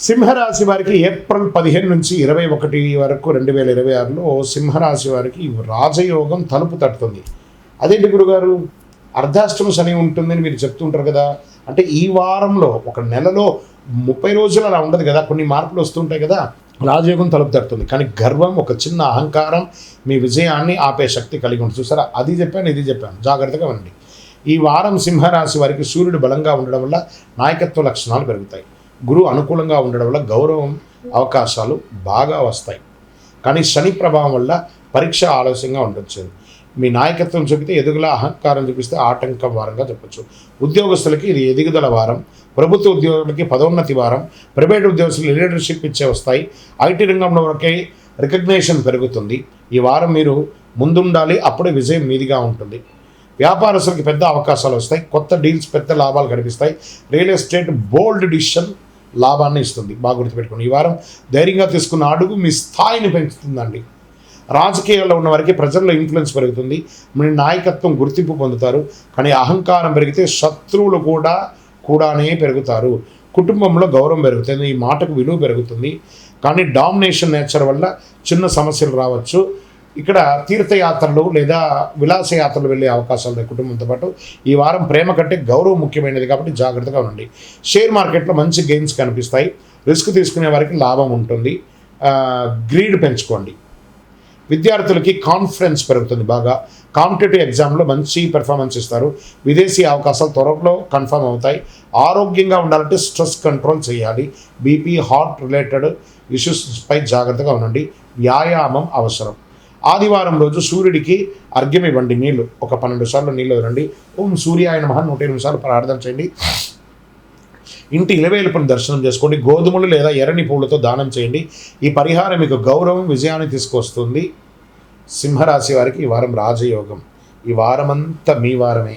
సింహరాశి వారికి ఏప్రిల్ 15 నుంచి 21 వరకు 2026లో సింహరాశి వారికి రాజయోగం తలుపు తట్టుతుంది. అదేంటి గురుగారు, అర్ధాష్టమ శని ఉంటుందని మీరు చెప్తుంటారు కదా, అంటే ఈ వారంలో ఒక నెలలో 30 రోజులు అలా ఉండదు కదా, కొన్ని మార్పులు వస్తుంటాయి కదా. రాజయోగం తలుపు తట్టుతుంది, కానీ గర్వం, ఒక చిన్న అహంకారం మీ విజయాన్ని ఆపే శక్తి కలిగి ఉంటుంది. చూసారా, అది చెప్పాను ఇది చెప్పాను, జాగ్రత్తగా ఉండండి. ఈ వారం సింహరాశి వారికి సూర్యుడు బలంగా ఉండడం వల్ల నాయకత్వ లక్షణాలు పెరుగుతాయి. గురువు అనుకూలంగా ఉండడం వల్ల గౌరవం అవకాశాలు బాగా వస్తాయి. కానీ శని ప్రభావం వల్ల పరీక్ష ఆలస్యంగా ఉండొచ్చు. మీ నాయకత్వం చూపితే ఎదుగుల, అహంకారం చూపిస్తే ఆటంకం వారంగా చెప్పచ్చు. ఉద్యోగస్తులకి ఇది ఎదుగుదల వారం, ప్రభుత్వ ఉద్యోగులకి పదోన్నతి వారం, ప్రైవేట్ ఉద్యోగస్తులు లీడర్షిప్ ఇచ్చే వస్తాయి. ఐటీ రంగంలో వరకే రికగ్నేషన్ పెరుగుతుంది. ఈ వారం మీరు ముందుండాలి, అప్పుడే విజయం మీదిగా ఉంటుంది. వ్యాపారస్తులకి పెద్ద అవకాశాలు వస్తాయి. కొత్త డీల్స్, పెద్ద లాభాలు కనిపిస్తాయి. రియల్ ఎస్టేట్ బోల్డ్ డిసిషన్ లాభాన్ని ఇస్తుంది. బాగా గుర్తుపెట్టుకోండి, ఈ వారం ధైర్యంగా తీసుకున్న అడుగు మీ స్థాయిని పెంచుతుందండి. రాజకీయాల్లో ఉన్న వారికి ప్రజల్లో ఇన్ఫ్లుయెన్స్ పెరుగుతుంది. మీ నాయకత్వం గుర్తింపు పొందుతారు. కానీ అహంకారం పెరిగితే శత్రువులు కూడానే పెరుగుతారు. కుటుంబంలో గౌరవం పెరుగుతుంది, ఈ మాటకు విలువ పెరుగుతుంది. కానీ డామినేషన్ నేచర్ వల్ల చిన్న సమస్యలు రావచ్చు. ఇక్కడ తీర్థయాత్రలు లేదా విలాసయాత్రలు వెళ్ళే అవకాశాలు కుటుంబంతో పాటు. ఈ వారం ప్రేమ కంటే గౌరవం ముఖ్యమైనది కాబట్టి జాగ్రత్తగా ఉండండి. షేర్ మార్కెట్లో మంచి గెయిన్స్ కనిపిస్తాయి. రిస్క్ తీసుకునే వారికి లాభం ఉంటుంది. గ్రీడ్ పెంచుకోండి. విద్యార్థులకి కాన్ఫిడెన్స్ పెరుగుతుంది. బాగా కాంపిటేటివ్ ఎగ్జామ్లో మంచి పెర్ఫార్మెన్స్ ఇస్తారు. విదేశీ అవకాశాలు త్వరలో కన్ఫర్మ్ అవుతాయి. ఆరోగ్యంగా ఉండాలంటే స్ట్రెస్ కంట్రోల్ చేయాలి. బీపీ, హార్ట్ రిలేటెడ్ ఇష్యూస్పై జాగ్రత్తగా ఉండండి. వ్యాయామం అవసరం. ఆదివారం రోజు సూర్యుడికి అర్ఘ్యం ఇవ్వండి. నీళ్లు ఒక 12 సార్లు నీళ్ళు వదలండి. ఓం సూర్యాయ నమః 108 సార్లు ప్రార్థన చేయండి. ఇంటి ఇలవేలుపుని దర్శనం చేసుకోండి. గోధుమలు లేదా ఎర్రని పూలతో దానం చేయండి. ఈ పరిహారం మీకు గౌరవం, విజయాన్ని తీసుకొస్తుంది. సింహరాశి వారికి ఈ వారం రాజయోగం. ఈ వారమంతా మీ వారమే.